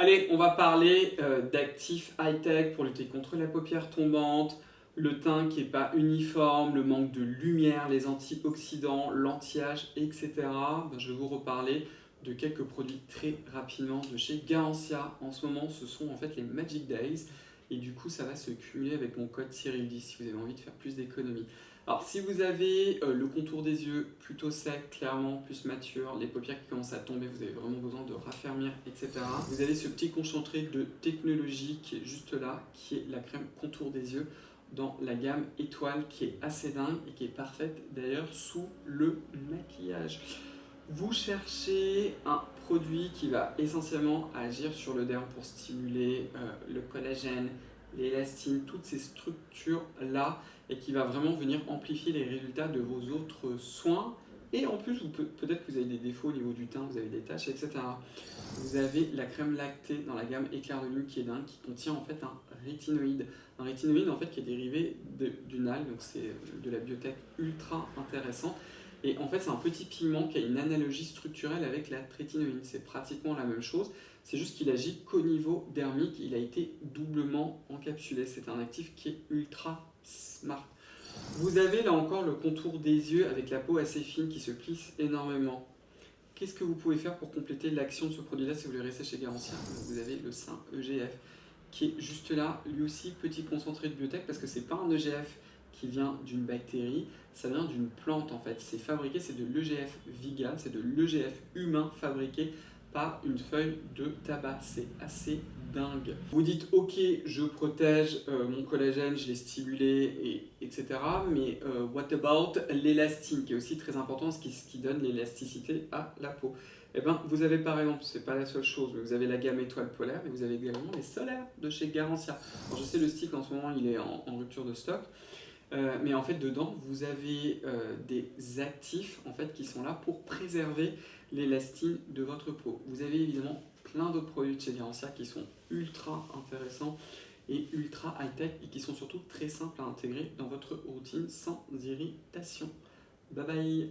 Allez, on va parler d'actifs high-tech pour lutter contre la paupière tombante, le teint qui n'est pas uniforme, le manque de lumière, les antioxydants, l'anti-âge, etc. Ben, je vais vous reparler de quelques produits très rapidement de chez Garancia. En ce moment, ce sont en fait les Magic Days et du coup, ça va se cumuler avec mon code Cyril10 si vous avez envie de faire plus d'économies. Alors, si vous avez le contour des yeux plutôt sec, clairement, plus mature, les paupières qui commencent à tomber, vous avez vraiment besoin de raffermir, etc. Vous avez ce petit concentré de technologie qui est juste là, qui est la crème contour des yeux dans la gamme étoile, qui est assez dingue et qui est parfaite d'ailleurs sous le maquillage. Vous cherchez un produit qui va essentiellement agir sur le derme pour stimuler le collagène, l'élastine, toutes ces structures-là, et qui va vraiment venir amplifier les résultats de vos autres soins. Et en plus, peut-être que vous avez des défauts au niveau du teint, vous avez des taches, etc. Vous avez la crème lactée dans la gamme Éclair de lune qui est dingue, qui contient en fait un rétinoïde. Un rétinoïde en fait qui est dérivé d'une algue, donc c'est de la biotech ultra intéressante. Et en fait, c'est un petit pigment qui a une analogie structurelle avec la trétinoïde. C'est pratiquement la même chose. C'est juste qu'il agit qu'au niveau dermique. Il a été doublement encapsulé. C'est un actif qui est ultra smart. Vous avez là encore le contour des yeux avec la peau assez fine qui se plisse énormément. Qu'est-ce que vous pouvez faire pour compléter l'action de ce produit-là si vous voulez rester chez Garantia? Vous avez le sein EGF qui est juste là, lui aussi petit concentré de biotech parce que c'est pas un EGF qui vient d'une bactérie, ça vient d'une plante en fait. C'est fabriqué, c'est de l'EGF vegan, c'est de l'EGF humain fabriqué par une feuille de tabac. C'est assez dingue. Vous dites ok, je protège mon collagène, je l'ai stimulé, etc. Mais what about l'élastine qui est aussi très important, ce qui donne l'élasticité à la peau. Eh ben, vous avez par exemple, c'est pas la seule chose, mais vous avez la gamme étoile polaire, mais vous avez également les solaires de chez Garancia. Alors je sais le stick en ce moment il est en rupture de stock, mais en fait dedans vous avez des actifs en fait qui sont là pour préserver l'élastine de votre peau. Vous avez évidemment plein d'autres produits de chez Garancia qui sont ultra intéressants et ultra high-tech et qui sont surtout très simples à intégrer dans votre routine sans irritation. Bye bye.